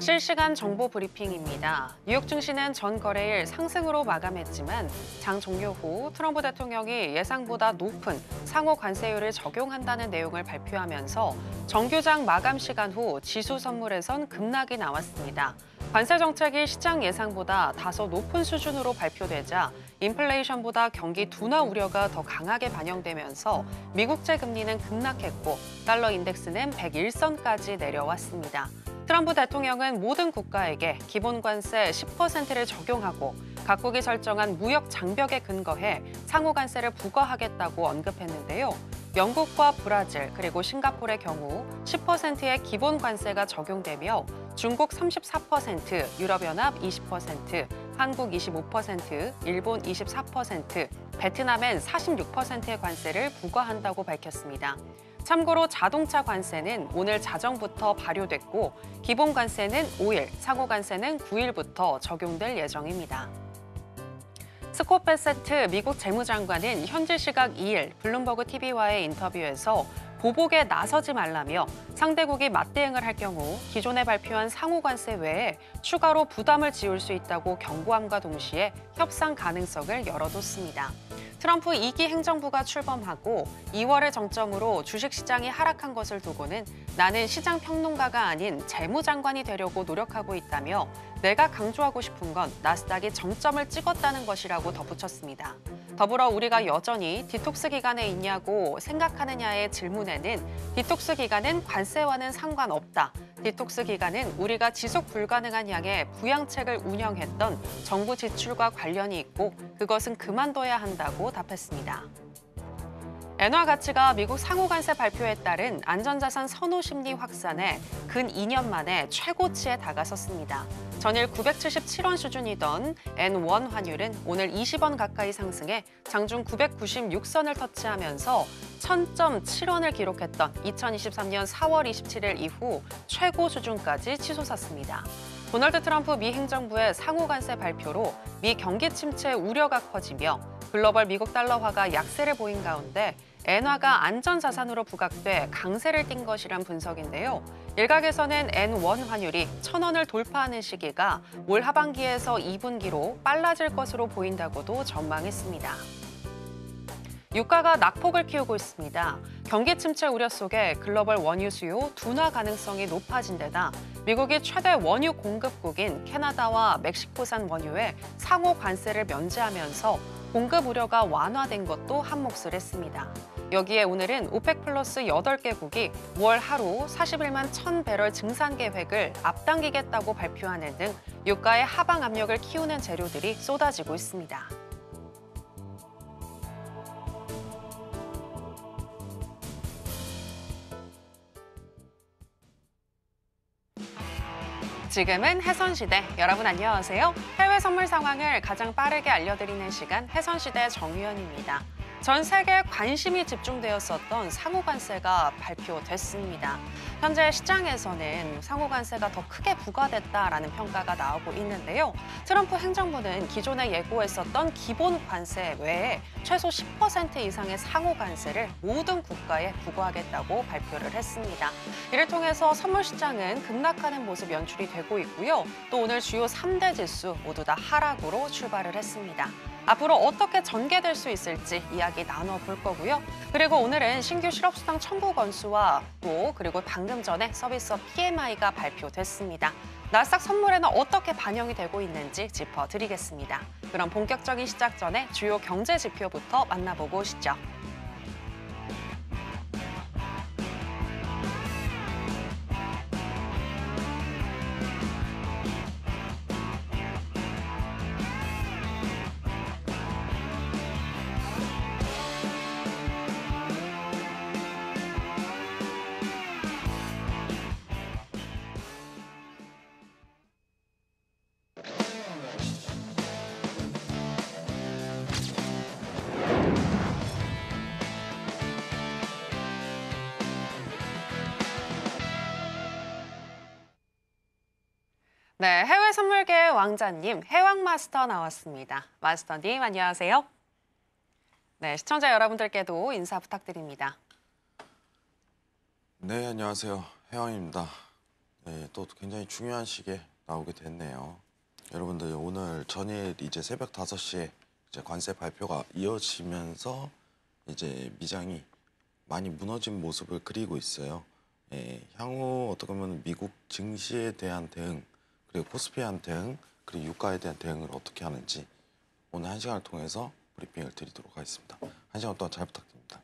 실시간 정보 브리핑입니다. 뉴욕 증시는 전 거래일 상승으로 마감했지만 장 종료 후 트럼프 대통령이 예상보다 높은 상호 관세율을 적용한다는 내용을 발표하면서 정규장 마감 시간 후 지수 선물에선 급락이 나왔습니다. 관세 정책이 시장 예상보다 다소 높은 수준으로 발표되자 인플레이션보다 경기 둔화 우려가 더 강하게 반영되면서 미국채 금리는 급락했고 달러 인덱스는 101선까지 내려왔습니다. 트럼프 대통령은 모든 국가에게 기본 관세 10%를 적용하고 각국이 설정한 무역 장벽에 근거해 상호 관세를 부과하겠다고 언급했는데요. 영국과 브라질 그리고 싱가포르의 경우 10%의 기본 관세가 적용되며 중국 34%, 유럽연합 20%, 한국 25%, 일본 24%, 베트남엔 46%의 관세를 부과한다고 밝혔습니다. 참고로 자동차 관세는 오늘 자정부터 발효됐고 기본 관세는 5일, 상호 관세는 9일부터 적용될 예정입니다. 스콧 베세트 미국 재무장관은 현지 시각 2일 블룸버그 TV와의 인터뷰에서 보복에 나서지 말라며 상대국이 맞대응을 할 경우 기존에 발표한 상호 관세 외에 추가로 부담을 지울 수 있다고 경고함과 동시에 협상 가능성을 열어뒀습니다. 트럼프 2기 행정부가 출범하고 2월을 정점으로 주식시장이 하락한 것을 두고는 나는 시장 평론가가 아닌 재무장관이 되려고 노력하고 있다며 내가 강조하고 싶은 건 나스닥이 정점을 찍었다는 것이라고 덧붙였습니다. 더불어 우리가 여전히 디톡스 기간에 있냐고 생각하느냐의 질문에는 디톡스 기간은 관세와는 상관없다. 디톡스 기간은 우리가 지속 불가능한 양의 부양책을 운영했던 정부 지출과 관련이 있고 그것은 그만둬야 한다고 답했습니다. 엔화 가치가 미국 상호관세 발표에 따른 안전자산 선호 심리 확산에 근 2년 만에 최고치에 다가섰습니다. 전일 977원 수준이던 N1 환율은 오늘 20원 가까이 상승해 장중 996선을 터치하면서 1000.7원을 기록했던 2023년 4월 27일 이후 최고 수준까지 치솟았습니다. 도널드 트럼프 미 행정부의 상호관세 발표로 미 경기 침체 우려가 커지며 글로벌 미국 달러화가 약세를 보인 가운데 엔화가 안전자산으로 부각돼 강세를 띈 것이란 분석인데요. 일각에서는 N1 환율이 1000원을 돌파하는 시기가 올 하반기에서 2분기로 빨라질 것으로 보인다고도 전망했습니다. 유가가 낙폭을 키우고 있습니다. 경기 침체 우려 속에 글로벌 원유 수요 둔화 가능성이 높아진 데다 미국이 최대 원유 공급국인 캐나다와 멕시코산 원유에 상호 관세를 면제하면서 공급 우려가 완화된 것도 한몫을 했습니다. 여기에 오늘은 오펙 플러스 8개국이 5월 하루 41만 1000배럴 증산 계획을 앞당기겠다고 발표하는 등 유가의 하방 압력을 키우는 재료들이 쏟아지고 있습니다. 지금은 해선시대. 여러분 안녕하세요. 해외 선물 상황을 가장 빠르게 알려드리는 시간 해선시대 정유현입니다. 전 세계에 관심이 집중되었었던 상호관세가 발표됐습니다. 현재 시장에서는 상호관세가 더 크게 부과됐다라는 평가가 나오고 있는데요. 트럼프 행정부는 기존에 예고했었던 기본 관세 외에 최소 10% 이상의 상호관세를 모든 국가에 부과하겠다고 발표를 했습니다. 이를 통해서 선물 시장은 급락하는 모습 연출이 되고 있고요. 또 오늘 주요 3대 지수 모두 다 하락으로 출발을 했습니다. 앞으로 어떻게 전개될 수 있을지 이야기 나눠볼 거고요. 그리고 오늘은 신규 실업수당 청구 건수와 그리고 방금 전에 서비스업 PMI가 발표됐습니다. 나스닥 선물에는 어떻게 반영이 되고 있는지 짚어드리겠습니다. 그럼 본격적인 시작 전에 주요 경제 지표부터 만나보고 오시죠. 네, 해외 선물계의 왕자님, 해왕마스터 나왔습니다. 마스터님, 안녕하세요. 네, 시청자 여러분들께도 인사 부탁드립니다. 네, 안녕하세요. 해왕입니다. 네, 또 굉장히 중요한 시기에 나오게 됐네요. 여러분들 오늘 전일 이제 새벽 5시에 이제 관세 발표가 이어지면서 이제 미장이 많이 무너진 모습을 그리고 있어요. 향후 어떻게 보면 미국 증시에 대한 대응, 그리고 코스피에 대한 대응, 그리고 유가에 대한 대응을 어떻게 하는지 오늘 1시간을 통해서 브리핑을 드리도록 하겠습니다. 1시간 동안 잘 부탁드립니다.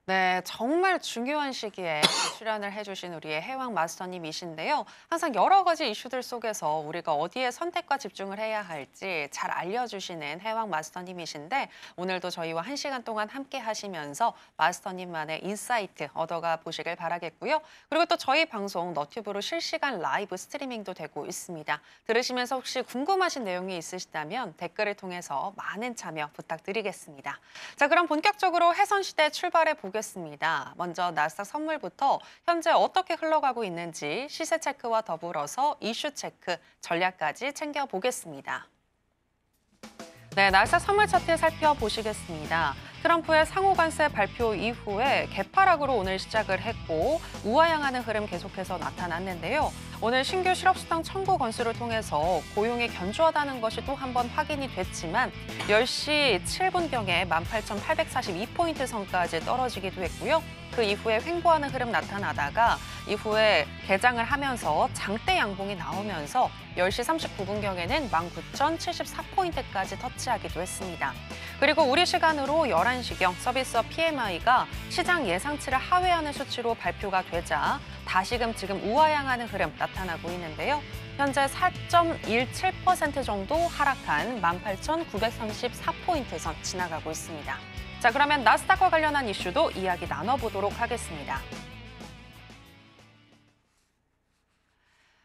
네, 정말 중요한 시기에 출연을 해주신 우리의 해왕 마스터님이신데요. 항상 여러 가지 이슈들 속에서 우리가 어디에 선택과 집중을 해야 할지 잘 알려주시는 해왕 마스터님이신데 오늘도 저희와 1시간 동안 함께 하시면서 마스터님만의 인사이트 얻어가 보시길 바라겠고요. 그리고 또 저희 방송 너튜브로 실시간 라이브 스트리밍도 되고 있습니다. 들으시면서 혹시 궁금하신 내용이 있으시다면 댓글을 통해서 많은 참여 부탁드리겠습니다. 자, 그럼 본격적으로 해선시대 출발해 보겠습니다. 먼저 나스닥 선물부터 현재 어떻게 흘러가고 있는지 시세 체크와 더불어서 이슈 체크, 전략까지 챙겨보겠습니다. 네, 나스닥 선물 차트 살펴보시겠습니다. 트럼프의 상호 관세 발표 이후에 개파락으로 오늘 시작을 했고 우하향하는 흐름 계속해서 나타났는데요. 오늘 신규 실업수당 청구 건수를 통해서 고용이 견조하다는 것이 또 한 번 확인이 됐지만 10시 7분경에 18,842포인트 선까지 떨어지기도 했고요. 그 이후에 횡보하는 흐름 나타나다가 이후에 개장을 하면서 장대 양봉이 나오면서 10시 39분경에는 19,074포인트까지 터치하기도 했습니다. 그리고 우리 시간으로 11시경 서비스업 PMI가 시장 예상치를 하회하는 수치로 발표가 되자 다시금 지금 우하향하는 흐름 나타나고 있는데요. 현재 4.17% 정도 하락한 18,934포인트 선 지나가고 있습니다. 자, 그러면 나스닥과 관련한 이슈도 이야기 나눠보도록 하겠습니다.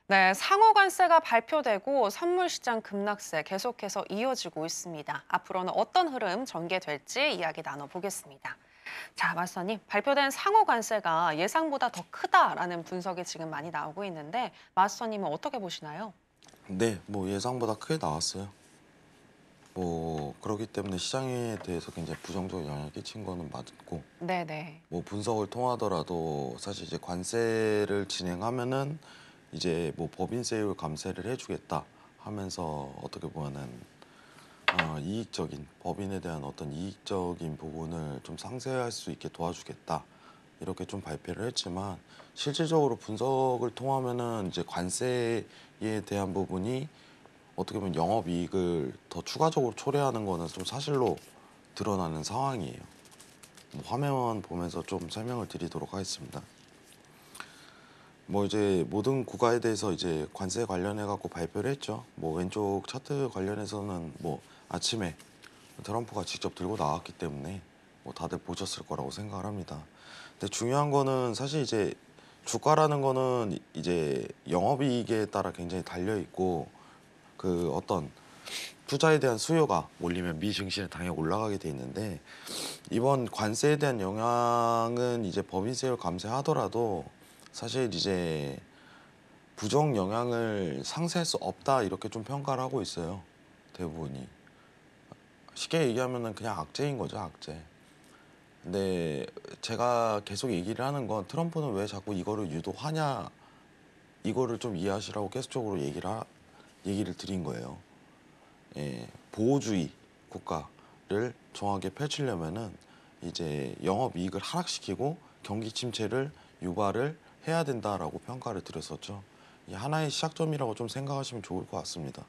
네, 상호 관세가 발표되고 선물 시장 급락세 계속해서 이어지고 있습니다. 앞으로는 어떤 흐름 전개될지 이야기 나눠보겠습니다. 자, 마스터님, 발표된 상호 관세가 예상보다 더 크다라는 분석이 지금 많이 나오고 있는데 마스터님은 어떻게 보시나요? 네, 뭐 예상보다 크게 나왔어요. 뭐 그렇기 때문에 시장에 대해서 굉장히 부정적 영향을 끼친 거는 맞고, 네네. 뭐 분석을 통하더라도 사실 이제 관세를 진행하면은 이제 뭐 법인세율 감세를 해주겠다 하면서 어떻게 보면은 이익적인 법인에 대한 어떤 이익적인 부분을 좀 상쇄할 수 있게 도와주겠다 이렇게 좀 발표를 했지만 실질적으로 분석을 통하면은 이제 관세에 대한 부분이 어떻게 보면 영업이익을 더 추가적으로 초래하는 거는 좀 사실로 드러나는 상황이에요. 뭐 화면 보면서 좀 설명을 드리도록 하겠습니다. 뭐 이제 모든 국가에 대해서 이제 관세 관련해 갖고 발표를 했죠. 뭐 왼쪽 차트 관련해서는 뭐 아침에 트럼프가 직접 들고 나왔기 때문에 뭐 다들 보셨을 거라고 생각을 합니다. 근데 중요한 거는 사실 이제 주가라는 거는 이제 영업이익에 따라 굉장히 달려 있고 그 어떤 투자에 대한 수요가 몰리면 미 증시는 당연히 올라가게 돼 있는데 이번 관세에 대한 영향은 이제 법인세율 감세하더라도 사실 이제 부정 영향을 상쇄할 수 없다 이렇게 좀 평가를 하고 있어요. 대부분이. 쉽게 얘기하면은 그냥 악재인 거죠, 악재. 근데 제가 계속 얘기를 하는 건 트럼프는 왜 자꾸 이거를 유도하냐 이거를 좀 이해하시라고 계속적으로 얘기를 드린 거예요. 보호주의 국가를 정확하게 펼치려면은 이제 영업이익을 하락시키고 경기 침체를 유발을 해야 된다라고 평가를 드렸었죠. 이 하나의 시작점이라고 좀 생각하시면 좋을 것 같습니다.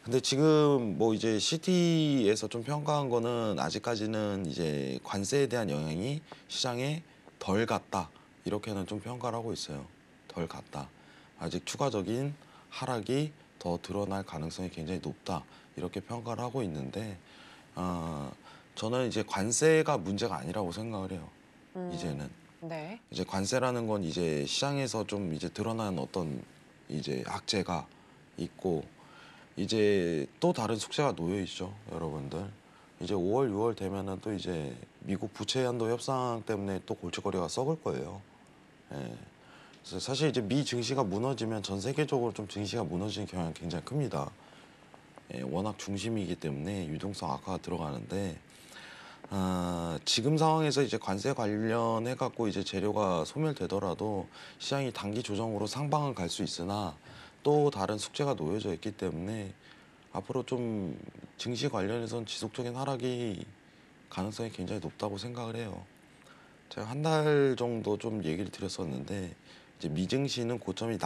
근데 지금 뭐 이제 CT에서 좀 평가한 거는 아직까지는 이제 관세에 대한 영향이 시장에 덜 갔다 이렇게는 좀 평가를 하고 있어요. 덜 갔다. 아직 추가적인 하락이 더 드러날 가능성이 굉장히 높다 이렇게 평가를 하고 있는데 저는 이제 관세가 문제가 아니라고 생각을 해요. 이제는 네. 이제 관세라는 건 이제 시장에서 좀 이제 드러난 어떤 이제 악재가 있고 이제 또 다른 숙제가 놓여 있죠, 여러분들. 이제 5월, 6월 되면은 또 이제 미국 부채 한도 협상 때문에 또 골칫거리가 썩을 거예요. 예. 그래서 사실 이제 미 증시가 무너지면 전 세계적으로 좀 증시가 무너지는 경향이 굉장히 큽니다. 워낙 중심이기 때문에 유동성 악화가 들어가는데 지금 상황에서 이제 관세 관련해 갖고 이제 재료가 소멸되더라도 시장이 단기 조정으로 상방은 갈 수 있으나 또 다른 숙제가 놓여져 있기 때문에 앞으로 좀 증시 관련해서는 지속적인 하락이 가능성이 굉장히 높다고 생각을 해요. 제가 한 달 정도 좀 얘기를 드렸었는데 이제 미증시는 고점이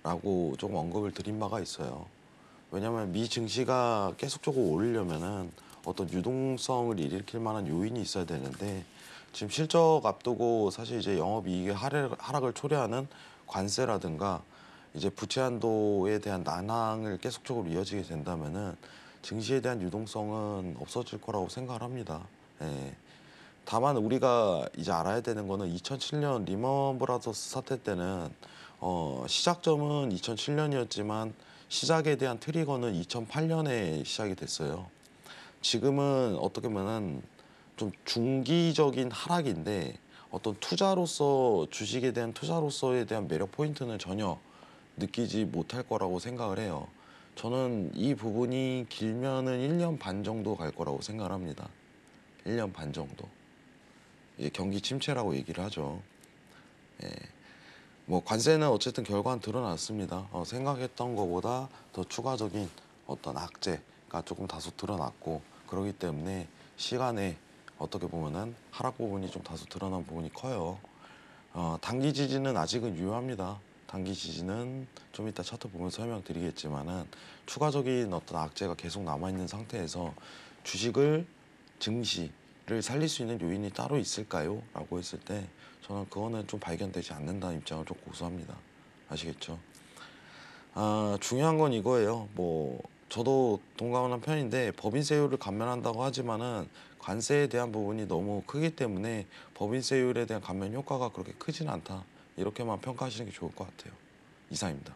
나왔다라고 조금 언급을 드린 바가 있어요. 왜냐하면 미증시가 계속적으로 오르려면은 어떤 유동성을 일으킬 만한 요인이 있어야 되는데 지금 실적 앞두고 사실 이제 영업이익의 하락을 초래하는 관세라든가 이제 부채 한도에 대한 난항을 계속적으로 이어지게 된다면은 증시에 대한 유동성은 없어질 거라고 생각을 합니다. 예. 다만 우리가 이제 알아야 되는 거는 2007년 리먼 브라더스 사태 때는 시작점은 2007년이었지만 시작에 대한 트리거는 2008년에 시작이 됐어요. 지금은 어떻게 보면은 좀 중기적인 하락인데 어떤 투자로서 주식에 대한 투자로서에 대한 매력 포인트는 전혀 느끼지 못할 거라고 생각을 해요. 저는 이 부분이 길면은 1년 반 정도 갈 거라고 생각을 합니다. 1년 반 정도. 이제 경기 침체라고 얘기를 하죠. 예. 뭐 관세는 어쨌든 결과는 드러났습니다. 생각했던 것보다 더 추가적인 어떤 악재가 조금 다소 드러났고 그러기 때문에 시간에 어떻게 보면은 하락 부분이 좀 다소 드러난 부분이 커요. 단기 지지는 아직은 유효합니다. 단기 지지는 좀 이따 차트 보면서 설명드리겠지만은 추가적인 어떤 악재가 계속 남아있는 상태에서 주식을 증시를 살릴 수 있는 요인이 따로 있을까요? 라고 했을 때 저는 그거는 좀 발견되지 않는다는 입장을 좀 고수합니다. 아시겠죠? 중요한 건 이거예요. 뭐 저도 동감하는 편인데 법인세율을 감면한다고 하지만은 관세에 대한 부분이 너무 크기 때문에 법인세율에 대한 감면 효과가 그렇게 크지는 않다. 이렇게만 평가하시는 게 좋을 것 같아요. 이상입니다.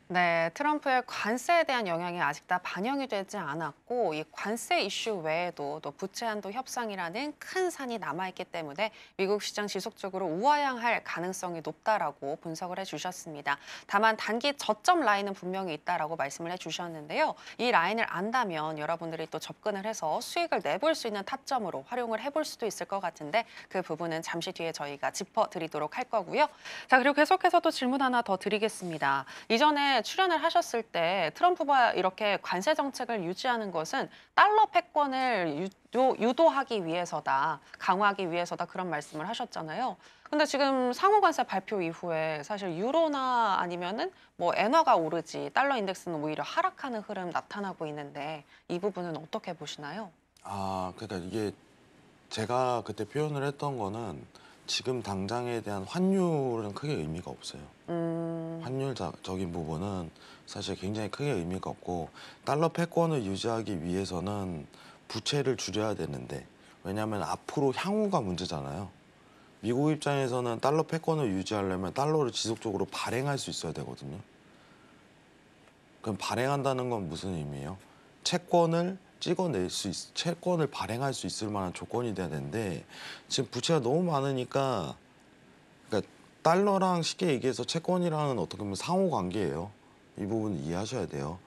네, 트럼프의 관세에 대한 영향이 아직 다 반영이 되지 않았고 이 관세 이슈 외에도 또 부채 한도 협상이라는 큰 산이 남아있기 때문에 미국 시장 지속적으로 우하향할 가능성이 높다라고 분석을 해주셨습니다. 다만 단기 저점 라인은 분명히 있다라고 말씀을 해주셨는데요. 이 라인을 안다면 여러분들이 또 접근을 해서 수익을 내볼 수 있는 타점으로 활용을 해볼 수도 있을 것 같은데 그 부분은 잠시 뒤에 저희가 짚어드리도록 할 거고요. 자, 그리고 계속해서 또 질문 하나 더 드리겠습니다. 이전에 출연을 하셨을 때 트럼프가 이렇게 관세 정책을 유지하는 것은 달러 패권을 유도하기 위해서다, 강화하기 위해서다 그런 말씀을 하셨잖아요. 근데 지금 상호관세 발표 이후에 사실 유로나 아니면은 뭐 엔화가 오르지 달러 인덱스는 오히려 하락하는 흐름 나타나고 있는데 이 부분은 어떻게 보시나요? 그러니까 이게 제가 그때 표현을 했던 거는 지금 당장에 대한 환율은 크게 의미가 없어요. 환율적인 부분은 사실 굉장히 크게 의미가 없고 달러 패권을 유지하기 위해서는 부채를 줄여야 되는데 왜냐하면 앞으로 향후가 문제잖아요. 미국 입장에서는 달러 패권을 유지하려면 달러를 지속적으로 발행할 수 있어야 되거든요. 그럼 발행한다는 건 무슨 의미예요? 채권을 채권을 발행할 수 있을 만한 조건이 돼야 되는데 지금 부채가 너무 많으니까 그러니까 달러랑 쉽게 얘기해서 채권이랑은 어떻게 보면 상호 관계예요. 이 부분 이해하셔야 돼요.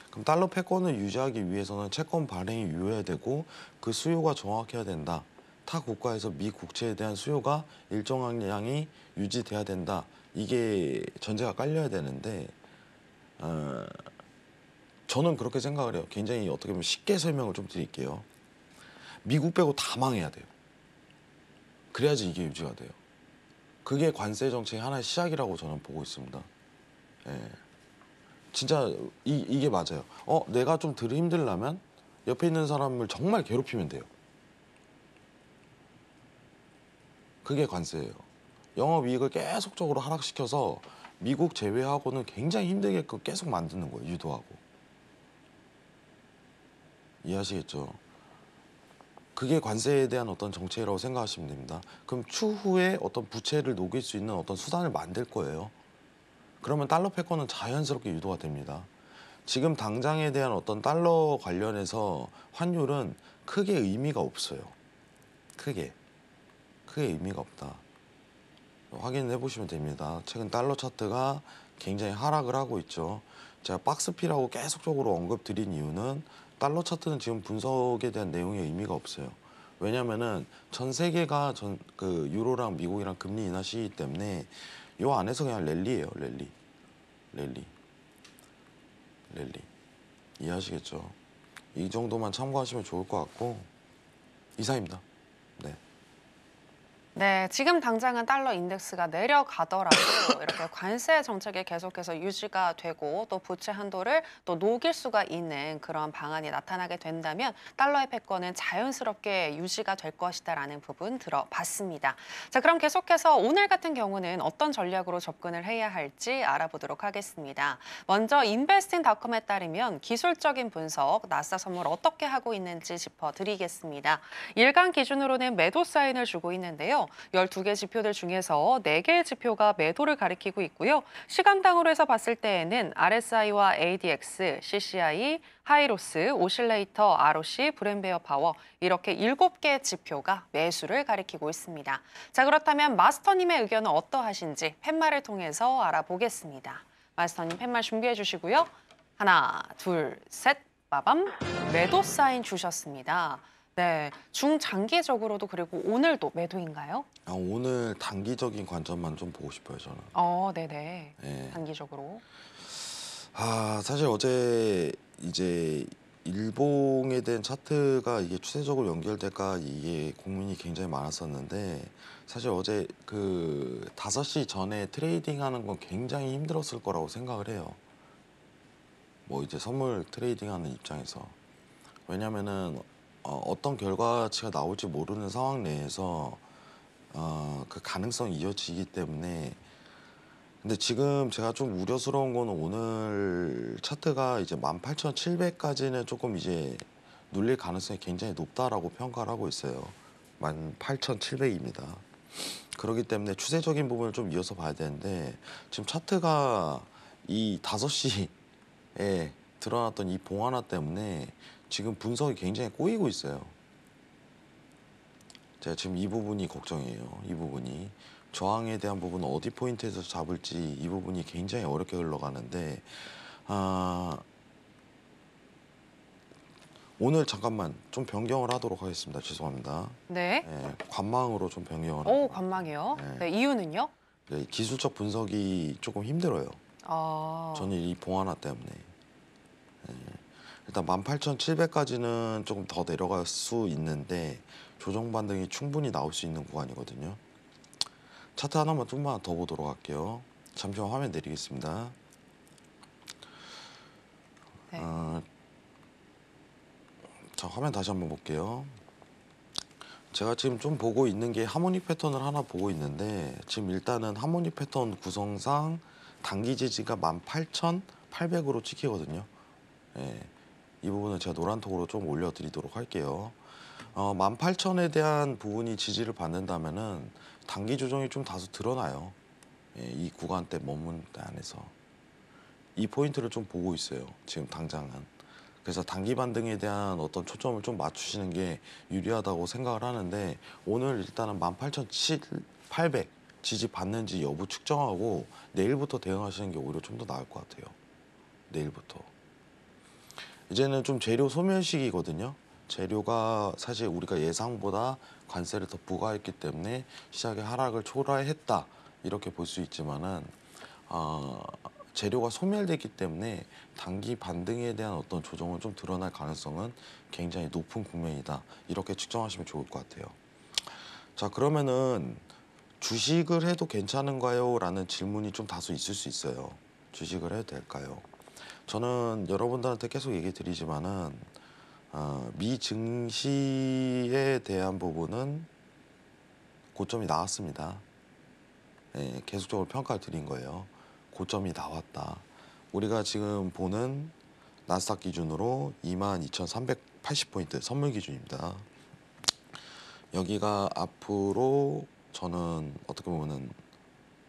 그럼 달러 패권을 유지하기 위해서는 채권 발행이 유효해야 되고 그 수요가 정확해야 된다. 타 국가에서 미 국채에 대한 수요가 일정량이 유지돼야 된다. 이게 전제가 깔려야 되는데 어, 저는 그렇게 생각을 해요. 굉장히 어떻게 보면 쉽게 설명을 좀 드릴게요. 미국 빼고 다 망해야 돼요. 그래야지 이게 유지가 돼요. 그게 관세 정책의 하나의 시작이라고 저는 보고 있습니다. 예. 진짜 이게 맞아요. 내가 좀 덜 힘들려면 옆에 있는 사람을 정말 괴롭히면 돼요. 그게 관세예요. 영업이익을 계속적으로 하락시켜서 미국 제외하고는 굉장히 힘들게끔 계속 만드는 거예요. 유도하고. 이해하시겠죠? 그게 관세에 대한 어떤 정책이라고 생각하시면 됩니다. 그럼 추후에 어떤 부채를 녹일 수 있는 어떤 수단을 만들 거예요. 그러면 달러 패권은 자연스럽게 유도가 됩니다. 지금 당장에 대한 어떤 달러 관련해서 환율은 크게 의미가 없어요. 크게 의미가 없다. 확인해 보시면 됩니다. 최근 달러 차트가 굉장히 하락을 하고 있죠. 제가 박스피라고 계속적으로 언급드린 이유는 달러 차트는 지금 분석에 대한 내용에 의미가 없어요. 왜냐면은 전 세계가 그 유로랑 미국이랑 금리 인하 시기 때문에 요 안에서 그냥 랠리예요. 랠리. 이해하시겠죠? 이 정도만 참고하시면 좋을 것 같고 이상입니다. 네. 네, 지금 당장은 달러 인덱스가 내려가더라도 이렇게 관세 정책이 계속해서 유지가 되고 또 부채 한도를 또 녹일 수가 있는 그런 방안이 나타나게 된다면 달러의 패권은 자연스럽게 유지가 될 것이다라는 부분 들어봤습니다. 자, 그럼 계속해서 오늘 같은 경우는 어떤 전략으로 접근을 해야 할지 알아보도록 하겠습니다. 먼저 인베스팅닷컴에 따르면 기술적인 분석, 나스닥 선물 어떻게 하고 있는지 짚어드리겠습니다. 일간 기준으로는 매도 사인을 주고 있는데요. 12개 지표들 중에서 4개의 지표가 매도를 가리키고 있고요. 시간당으로 해서 봤을 때에는 RSI와 ADX, CCI, 하이로스, 오실레이터, ROC, 브랜베어 파워 이렇게 7개의 지표가 매수를 가리키고 있습니다. 자, 그렇다면 마스터님의 의견은 어떠하신지 팻말을 통해서 알아보겠습니다. 마스터님 팻말 준비해 주시고요. 하나, 둘, 셋, 빠밤. 매도 사인 주셨습니다. 네, 중장기적으로도 그리고 오늘도 매도인가요? 오늘 단기적인 관점만 좀 보고 싶어요, 저는. 네네. 예. 단기적으로. 사실 어제 이제 일봉에 대한 차트가 이게 추세적으로 연결될까 이게 고민이 굉장히 많았었는데 사실 어제 그 5시 전에 트레이딩하는 건 굉장히 힘들었을 거라고 생각을 해요. 뭐 이제 선물 트레이딩하는 입장에서. 왜냐면은 어떤 결과치가 나올지 모르는 상황 내에서 그 가능성이 이어지기 때문에 근데 지금 제가 좀 우려스러운 거는 오늘 차트가 이제 18,700까지는 조금 이제 눌릴 가능성이 굉장히 높다라고 평가를 하고 있어요. 18,700입니다. 그렇기 때문에 추세적인 부분을 좀 이어서 봐야 되는데 지금 차트가 이 5시에 드러났던 이 봉하나 때문에 지금 분석이 굉장히 꼬이고 있어요. 제가 지금 이 부분이 걱정이에요. 이 부분이. 저항에 대한 부분은 어디 포인트에서 잡을지 이 부분이 굉장히 어렵게 흘러가는데 오늘 잠깐만 좀 변경을 하도록 하겠습니다. 죄송합니다. 네. 관망으로 좀 변경을 오, 하도록. 관망이요? 네. 네, 이유는요? 네, 기술적 분석이 조금 힘들어요. 저는 이 봉하나 때문에. 일단 18,700까지는 조금 더 내려갈 수 있는데 조정 반등이 충분히 나올 수 있는 구간이거든요. 차트 하나만 좀만 더 보도록 할게요. 잠시만 화면 내리겠습니다. 네. 자, 화면 다시 한번 볼게요. 제가 지금 좀 보고 있는 게 하모닉 패턴을 하나 보고 있는데 지금 일단은 하모닉 패턴 구성상 단기 지지가 18,800으로 찍히거든요. 이 부분은 제가 노란톡으로 좀 올려드리도록 할게요. 18,000에 대한 부분이 지지를 받는다면은 단기 조정이 좀 다소 드러나요. 이 구간대 머문 때 안에서 이 포인트를 좀 보고 있어요. 지금 당장은. 그래서 단기 반등에 대한 어떤 초점을 좀 맞추시는 게 유리하다고 생각을 하는데 오늘 일단은 18,800 지지 받는지 여부 측정하고 내일부터 대응하시는 게 오히려 좀 더 나을 것 같아요. 내일부터. 이제는 좀 재료 소멸 시기거든요. 재료가 사실 우리가 예상보다 관세를 더 부과했기 때문에 시장의 하락을 초래했다 이렇게 볼 수 있지만은 재료가 소멸됐기 때문에 단기 반등에 대한 어떤 조정은 좀 드러날 가능성은 굉장히 높은 국면이다 이렇게 측정하시면 좋을 것 같아요. 자, 그러면은 주식을 해도 괜찮은가요? 라는 질문이 좀 다소 있을 수 있어요. 주식을 해도 될까요? 저는 여러분들한테 계속 얘기 드리지만은 미 증시에 대한 부분은 고점이 나왔습니다. 계속적으로 평가를 드린 거예요. 고점이 나왔다. 우리가 지금 보는 나스닥 기준으로 22,380포인트 선물 기준입니다. 여기가 앞으로 저는 어떻게 보면은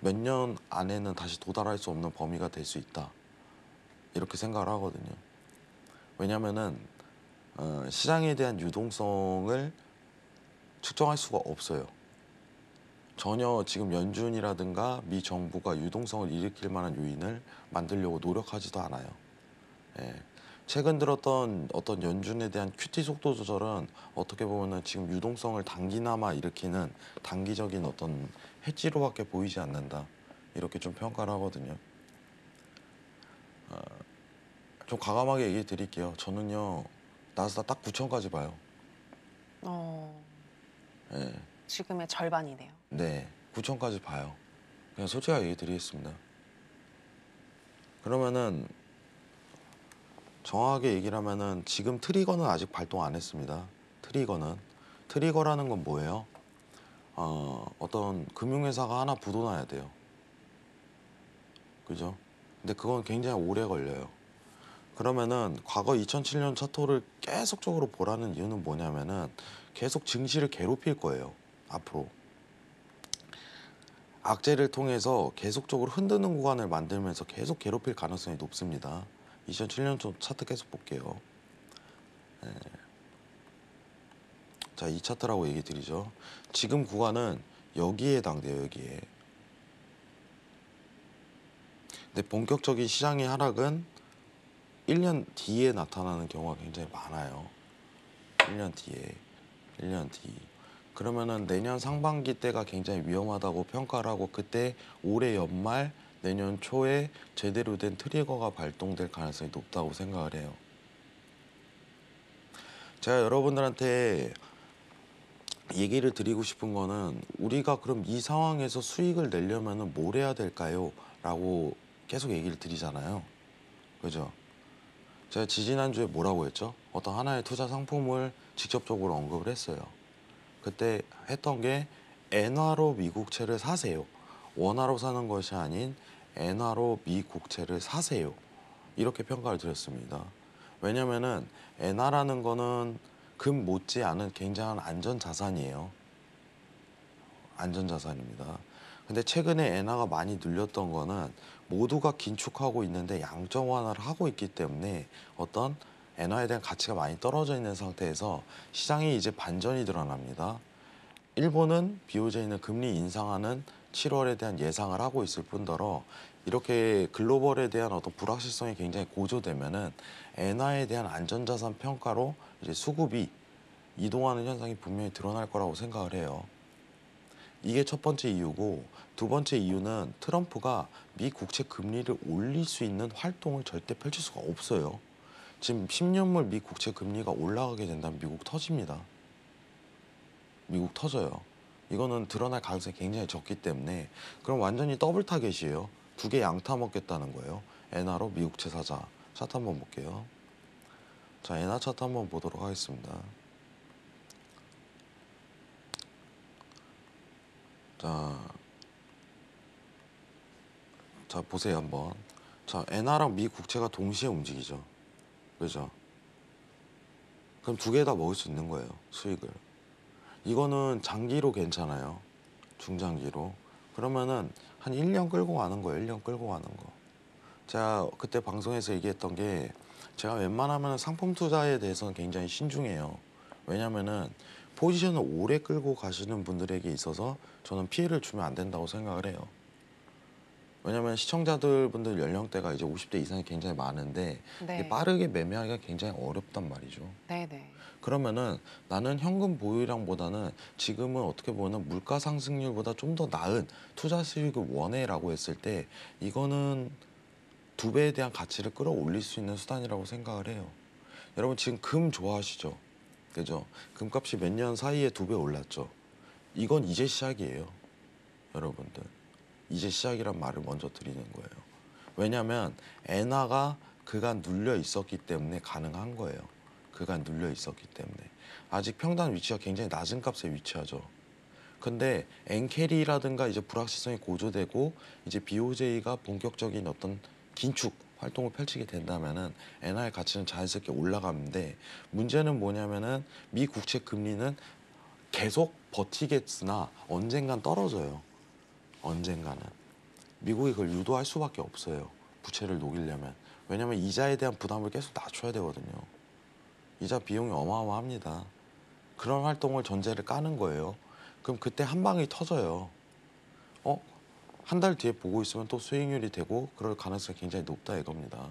몇 년 안에는 다시 도달할 수 없는 범위가 될 수 있다. 이렇게 생각을 하거든요. 왜냐면은 시장에 대한 유동성을 측정할 수가 없어요. 전혀 지금 연준이라든가 미 정부가 유동성을 일으킬 만한 요인을 만들려고 노력하지도 않아요. 예. 최근 들었던 어떤 연준에 대한 QT 속도 조절은 어떻게 보면은 지금 유동성을 단기나마 일으키는 단기적인 어떤 해지로밖에 보이지 않는다. 이렇게 좀 평가를 하거든요. 좀 과감하게 얘기 드릴게요. 저는요, 나스닥 딱 9천까지 봐요. 어, 예. 지금의 절반이네요. 네. 9천까지 봐요. 그냥 솔직하게 얘기 드리겠습니다. 그러면은 정확하게 얘기를 하면은 지금 트리거는 아직 발동 안 했습니다. 트리거라는 건 뭐예요? 어떤 금융회사가 하나 부도나야 돼요. 그죠? 근데 그건 굉장히 오래 걸려요. 그러면은 과거 2007년 차트를 계속적으로 보라는 이유는 뭐냐면은 계속 증시를 괴롭힐 거예요. 앞으로. 악재를 통해서 계속적으로 흔드는 구간을 만들면서 계속 괴롭힐 가능성이 높습니다. 2007년 차트 계속 볼게요. 자, 이 차트라고 얘기 드리죠. 지금 구간은 여기에 해당돼요, 여기에. 근데 본격적인 시장의 하락은 1년 뒤에 나타나는 경우가 굉장히 많아요. 1년 뒤에. 1년 뒤. 그러면은 내년 상반기 때가 굉장히 위험하다고 평가를 하고 그때 올해 연말, 내년 초에 제대로 된 트리거가 발동될 가능성이 높다고 생각을 해요. 제가 여러분들한테 얘기를 드리고 싶은 거는 우리가 그럼 이 상황에서 수익을 내려면은 뭘 해야 될까요? 라고 계속 얘기를 드리잖아요. 그죠? 제가 지지난주에 뭐라고 했죠? 어떤 하나의 투자 상품을 직접적으로 언급을 했어요. 그때 했던 게 엔화로 미국채를 사세요. 원화로 사는 것이 아닌 엔화로 미국채를 사세요. 이렇게 평가를 드렸습니다. 왜냐면은 엔화라는 거는 금 못지않은 굉장한 안전자산이에요. 안전자산입니다. 근데 최근에 엔화가 많이 눌렸던 거는 모두가 긴축하고 있는데 양적 완화를 하고 있기 때문에 어떤 엔화에 대한 가치가 많이 떨어져 있는 상태에서 시장이 이제 반전이 드러납니다. 일본은 BOJ는 금리 인상하는 7월에 대한 예상을 하고 있을 뿐더러 이렇게 글로벌에 대한 어떤 불확실성이 굉장히 고조되면은 엔화에 대한 안전자산 평가로 이제 수급이 이동하는 현상이 분명히 드러날 거라고 생각을 해요. 이게 첫 번째 이유고 두 번째 이유는 트럼프가 미 국채 금리를 올릴 수 있는 활동을 절대 펼칠 수가 없어요. 지금 10년물 미 국채 금리가 올라가게 된다면 미국 터집니다. 미국 터져요. 이거는 드러날 가능성이 굉장히 적기 때문에 그럼 완전히 더블 타겟이에요. 두 개 양타 먹겠다는 거예요. 엔화로 미국채 사자. 차트 한번 볼게요. 자, 엔화 차트 한번 보도록 하겠습니다. 자, 자 보세요 한번. 자, 엔화랑 미 국채가 동시에 움직이죠. 그죠? 그럼 두 개 다 먹을 수 있는 거예요. 수익을. 이거는 장기로 괜찮아요. 중장기로. 그러면은 한 1년 끌고 가는 거예요. 1년 끌고 가는 거. 제가 그때 방송에서 얘기했던 게 제가 웬만하면 상품 투자에 대해서는 굉장히 신중해요. 왜냐면은 포지션을 오래 끌고 가시는 분들에게 있어서 저는 피해를 주면 안 된다고 생각을 해요. 왜냐면 시청자들 분들 연령대가 이제 50대 이상이 굉장히 많은데 이게 네. 빠르게 매매하기가 굉장히 어렵단 말이죠. 네네. 그러면은 나는 현금 보유량보다는 지금은 어떻게 보면 물가 상승률보다 좀 더 나은 투자 수익을 원해라고 했을 때 이거는 두 배에 대한 가치를 끌어올릴 수 있는 수단이라고 생각을 해요. 여러분 지금 금 좋아하시죠? 그죠? 금값이 몇 년 사이에 두 배 올랐죠. 이건 이제 시작이에요. 여러분들. 이제 시작이란 말을 먼저 드리는 거예요. 왜냐하면 엔화가 그간 눌려 있었기 때문에 가능한 거예요. 그간 눌려 있었기 때문에. 아직 평단 위치가 굉장히 낮은 값에 위치하죠. 근데 엔캐리라든가 이제 불확실성이 고조되고 이제 BOJ가 본격적인 어떤 긴축 활동을 펼치게 된다면은 엔화의 가치는 자연스럽게 올라가는데 문제는 뭐냐면은 미 국채 금리는 계속 버티겠으나 언젠간 떨어져요. 언젠가는. 미국이 그걸 유도할 수밖에 없어요. 부채를 녹이려면. 왜냐면 이자에 대한 부담을 계속 낮춰야 되거든요. 이자 비용이 어마어마합니다. 그런 활동을 전제를 까는 거예요. 그럼 그때 한 방이 터져요. 한 달 뒤에 보고 있으면 또 수익률이 되고 그럴 가능성이 굉장히 높다 이겁니다.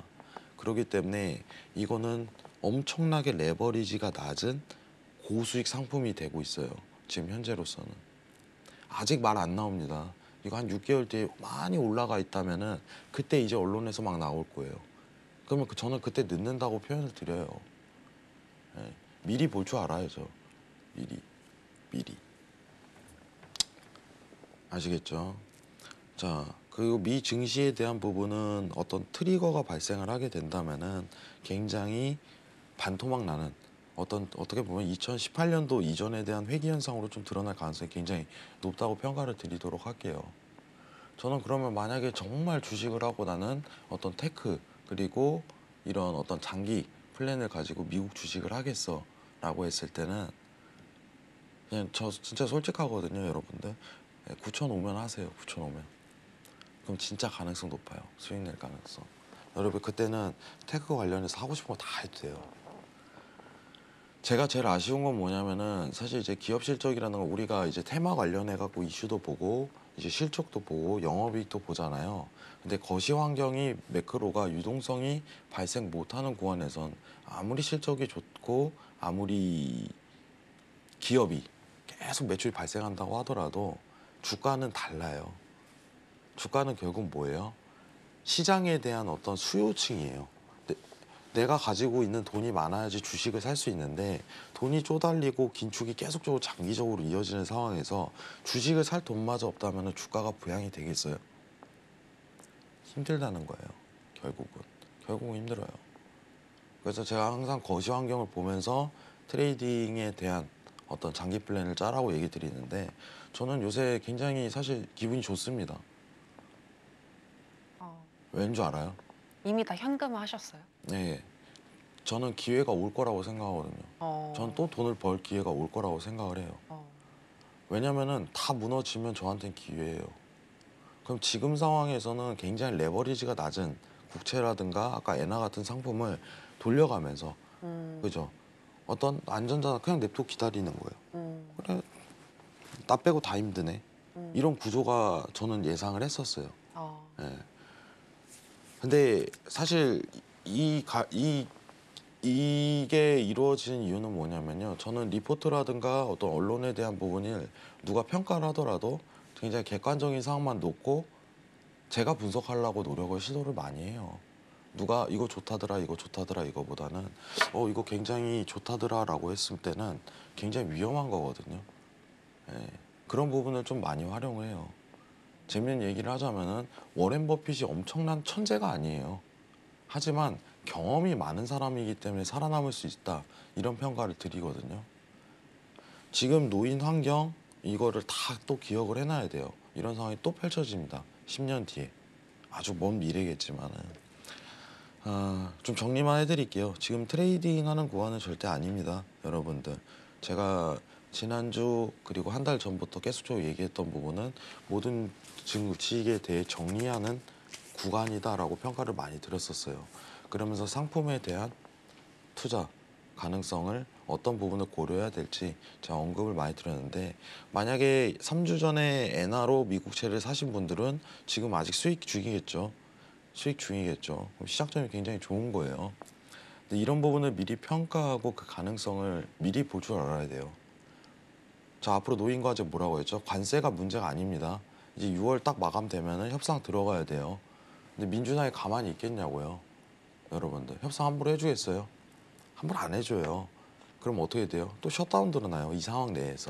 그렇기 때문에 이거는 엄청나게 레버리지가 낮은 고수익 상품이 되고 있어요. 지금 현재로서는. 아직 말 안 나옵니다. 이거 한 6개월 뒤에 많이 올라가 있다면은 그때 이제 언론에서 막 나올 거예요. 그러면 저는 그때 늦는다고 표현을 드려요. 예, 미리 볼 줄 알아야죠. 미리. 아시겠죠? 자, 그리고 미 증시에 대한 부분은 어떤 트리거가 발생을 하게 된다면은 굉장히 반토막 나는 어떻게 보면 2018년도 이전에 대한 회귀 현상으로 좀 드러날 가능성이 굉장히 높다고 평가를 드리도록 할게요. 저는 그러면 만약에 정말 주식을 하고 나는 어떤 테크 그리고 이런 어떤 장기 플랜을 가지고 미국 주식을 하겠어라고 했을 때는 그냥 저 진짜 솔직하거든요, 여러분들. 9천 오면 하세요. 9천 오면. 그럼 진짜 가능성 높아요. 수익 낼 가능성. 여러분 그때는 테크 관련해서 하고 싶은 거 다 해도 돼요. 제가 제일 아쉬운 건 뭐냐면은 사실 이제 기업 실적이라는 건 우리가 이제 테마 관련해 갖고 이슈도 보고 이제 실적도 보고 영업이익도 보잖아요. 근데 거시 환경이 매크로가 유동성이 발생 못하는 구간에선 아무리 실적이 좋고 아무리 기업이 계속 매출이 발생한다고 하더라도 주가는 달라요. 주가는 결국 뭐예요? 시장에 대한 어떤 수요층이에요. 내가 가지고 있는 돈이 많아야지 주식을 살 수 있는데 돈이 쪼달리고 긴축이 계속적으로 장기적으로 이어지는 상황에서 주식을 살 돈마저 없다면 주가가 부양이 되겠어요? 힘들다는 거예요. 결국은 힘들어요. 그래서 제가 항상 거시 환경을 보면서 트레이딩에 대한 어떤 장기 플랜을 짜라고 얘기 드리는데 저는 요새 굉장히 사실 기분이 좋습니다. 왠 줄 알아요? 이미 다 현금화하셨어요? 네, 저는 기회가 올 거라고 생각하거든요. 전 또 돈을 벌 기회가 올 거라고 생각을 해요. 왜냐면은 다 무너지면 저한테는 기회예요. 그럼 지금 상황에서는 굉장히 레버리지가 낮은 국채라든가 아까 엔화 같은 상품을 돌려가면서 그죠? 어떤 안전자산 그냥 냅두고 기다리는 거예요. 그래, 나 빼고 다 힘드네. 이런 구조가 저는 예상을 했었어요. 예. 근데 사실 이게 이루어진 이유는 뭐냐면요. 저는 리포트라든가 어떤 언론에 대한 부분을 누가 평가를 하더라도 굉장히 객관적인 상황만 놓고 제가 분석하려고 노력을 시도를 많이 해요. 누가 이거 좋다더라 이거보다는 이거 굉장히 좋다더라라고 했을 때는 굉장히 위험한 거거든요. 예. 그런 부분을 좀 많이 활용을 해요. 재밌는 얘기를 하자면은 워렌 버핏이 엄청난 천재가 아니에요. 하지만 경험이 많은 사람이기 때문에 살아남을 수 있다. 이런 평가를 드리거든요. 지금 놓인 환경 이거를 다 또 기억을 해놔야 돼요. 이런 상황이 또 펼쳐집니다. 10년 뒤에. 아주 먼 미래겠지만은. 좀 정리만 해드릴게요. 지금 트레이딩하는 구간은 절대 아닙니다. 여러분들. 제가 지난주 그리고 한 달 전부터 계속적으로 얘기했던 부분은 모든 주식에 대해 정리하는 구간이다라고 평가를 많이 드렸었어요. 그러면서 상품에 대한 투자 가능성을 어떤 부분을 고려해야 될지 제가 언급을 많이 드렸는데 만약에 3주 전에 엔화로 미국채를 사신 분들은 지금 아직 수익 중이겠죠. 그럼 시작점이 굉장히 좋은 거예요. 근데 이런 부분을 미리 평가하고 그 가능성을 미리 볼 줄 알아야 돼요. 자, 앞으로 노인과제 뭐라고 했죠? 관세가 문제가 아닙니다. 이제 6월 딱 마감되면 협상 들어가야 돼요. 근데 민주당이 가만히 있겠냐고요. 여러분들 협상 함부로 해주겠어요? 함부로 안 해줘요. 그럼 어떻게 돼요? 또 셧다운 드러나요. 이 상황 내에서.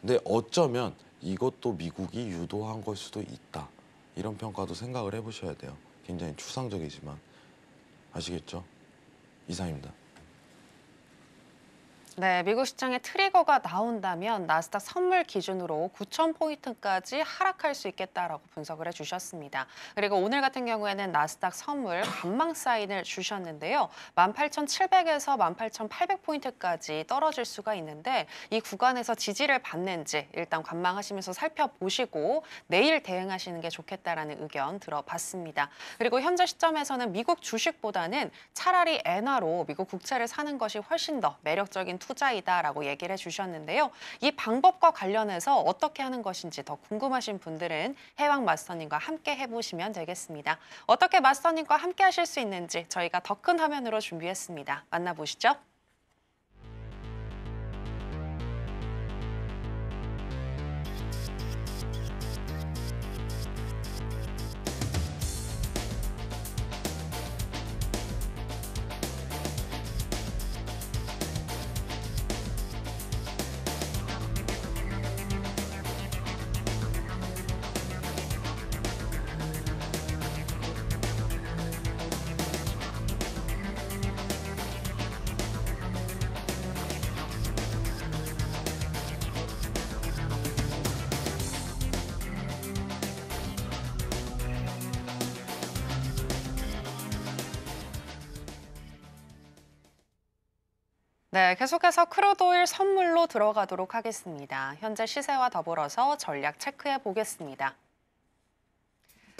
근데 어쩌면 이것도 미국이 유도한 걸 수도 있다. 이런 평가도 생각을 해보셔야 돼요. 굉장히 추상적이지만. 아시겠죠? 이상입니다. 네, 미국 시장에 트리거가 나온다면 나스닥 선물 기준으로 9,000포인트까지 하락할 수 있겠다라고 분석을 해주셨습니다. 그리고 오늘 같은 경우에는 나스닥 선물 관망 사인을 주셨는데요. 18,700에서 18,800포인트까지 떨어질 수가 있는데 이 구간에서 지지를 받는지 일단 관망하시면서 살펴보시고 내일 대응하시는 게 좋겠다라는 의견 들어봤습니다. 그리고 현재 시점에서는 미국 주식보다는 차라리 엔화로 미국 국채를 사는 것이 훨씬 더 매력적인 투자이다라고 얘기를 해주셨는데요. 이 방법과 관련해서 어떻게 하는 것인지 더 궁금하신 분들은 해왕 마스터님과 함께 해보시면 되겠습니다. 어떻게 마스터님과 함께 하실 수 있는지 저희가 더 큰 화면으로 준비했습니다. 만나보시죠. 네, 계속해서 크루드오일 선물로 들어가도록 하겠습니다. 현재 시세와 더불어서 전략 체크해 보겠습니다.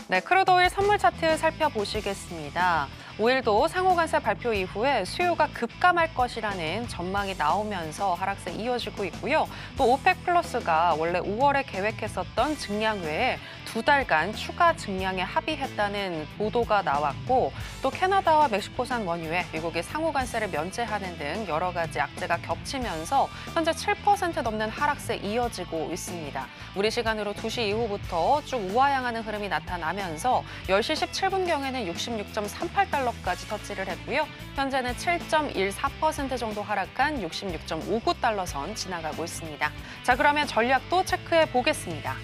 네, 크루드오일 선물 차트 살펴보시겠습니다. 오일도 상호간세 발표 이후에 수요가 급감할 것이라는 전망이 나오면서 하락세 이어지고 있고요. 또 오펙 플러스가 원래 5월에 계획했었던 증량 외에 2달간 추가 증량에 합의했다는 보도가 나왔고, 또 캐나다와 멕시코산 원유에 미국이 상호간세를 면제하는 등 여러 가지 악재가 겹치면서 현재 7% 넘는 하락세 이어지고 있습니다. 우리 시간으로 2시 이후부터 쭉 우하향하는 흐름이 나타나면서 10시 17분경에는 66.38달러까지 터치를 했고요. 현재는 7.14% 정도 하락한 66.59달러 선 지나가고 있습니다. 자, 그러면 전략도 체크해 보겠습니다.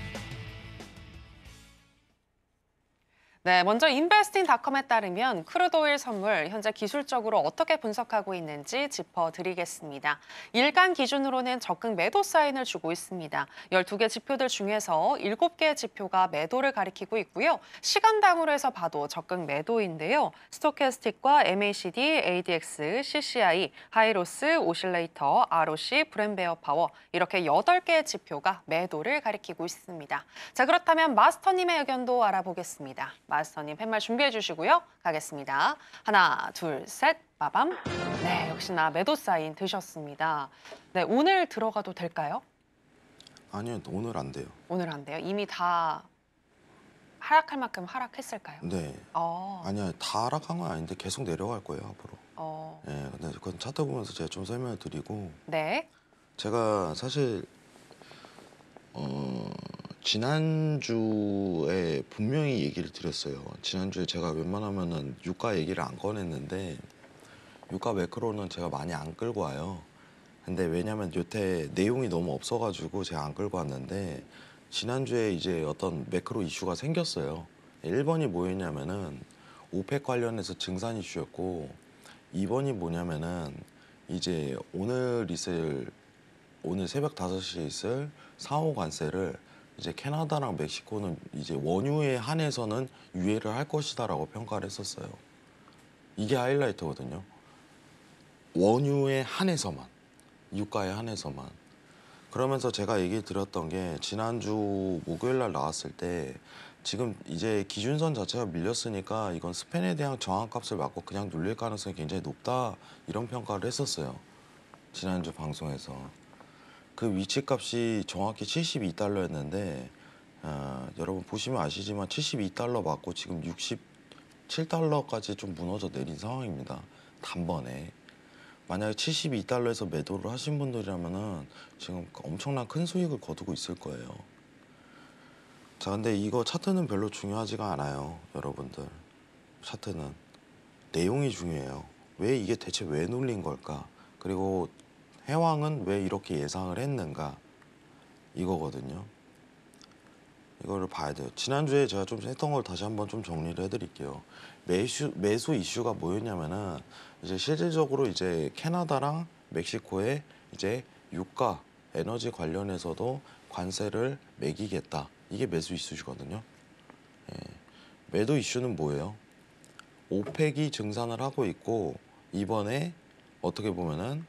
네, 먼저 인베스팅닷컴에 따르면 크루드오일 선물 현재 기술적으로 어떻게 분석하고 있는지 짚어드리겠습니다. 일간 기준으로는 적극 매도 사인을 주고 있습니다. 12개 지표들 중에서 7개의 지표가 매도를 가리키고 있고요. 시간당으로 해서 봐도 적극 매도인데요. 스토캐스틱과 MACD, ADX, CCI, 하이로스, 오실레이터, ROC, 브랜베어 파워 이렇게 8개의 지표가 매도를 가리키고 있습니다. 자, 그렇다면 마스터님의 의견도 알아보겠습니다. 마스터님 팻말 준비해 주시고요. 가겠습니다. 하나, 둘, 셋, 빠밤. 네, 역시나 매도 사인 드셨습니다. 네, 오늘 들어가도 될까요? 아니요, 오늘 안 돼요. 오늘 안 돼요? 이미 다 하락할 만큼 하락했을까요? 네. 아니요, 다 하락한 건 아닌데 계속 내려갈 거예요, 앞으로. 네, 근데 그건 차트 보면서 제가 좀 설명을 드리고. 네. 제가 사실 지난주에 분명히 얘기를 드렸어요. 지난주에 제가 웬만하면은 유가 얘기를 안 꺼냈는데 유가 매크로는 제가 많이 안 끌고 와요. 근데 왜냐면 여태 내용이 너무 없어가지고 제가 안 끌고 왔는데 지난주에 이제 어떤 매크로 이슈가 생겼어요. 1번이 뭐였냐면은 오펙 관련해서 증산 이슈였고 2번이 뭐냐면은 이제 오늘 새벽 5시에 있을 상호 관세를 이제 캐나다랑 멕시코는 이제 원유에 한해서는 유예를 할 것이다라고 평가를 했었어요. 이게 하이라이트거든요. 원유에 한해서만, 유가에 한해서만. 그러면서 제가 얘기 드렸던 게 지난주 목요일 날 나왔을 때 지금 이제 기준선 자체가 밀렸으니까 이건 스팬에 대한 저항값을 맞고 그냥 눌릴 가능성이 굉장히 높다 이런 평가를 했었어요. 지난주 방송에서. 그 위치값이 정확히 72달러였는데 여러분 보시면 아시지만 72달러 맞고 지금 67달러까지 좀 무너져 내린 상황입니다. 단번에. 만약에 72달러에서 매도를 하신 분들이라면은 지금 엄청난 큰 수익을 거두고 있을 거예요. 자, 근데 이거 차트는 별로 중요하지가 않아요, 여러분들. 차트는 내용이 중요해요. 이게 대체 왜 눌린 걸까? 그리고 해왕은 왜 이렇게 예상을 했는가? 이거거든요. 이거를 봐야 돼요. 지난주에 제가 좀 했던 걸 다시 한번 좀 정리를 해드릴게요. 매수 이슈가 뭐였냐면은 이제 실질적으로 이제 캐나다랑 멕시코의 이제 유가, 에너지 관련해서도 관세를 매기겠다. 이게 매수 이슈거든요. 예. 매도 이슈는 뭐예요? 오펙이 증산을 하고 있고 이번에 어떻게 보면은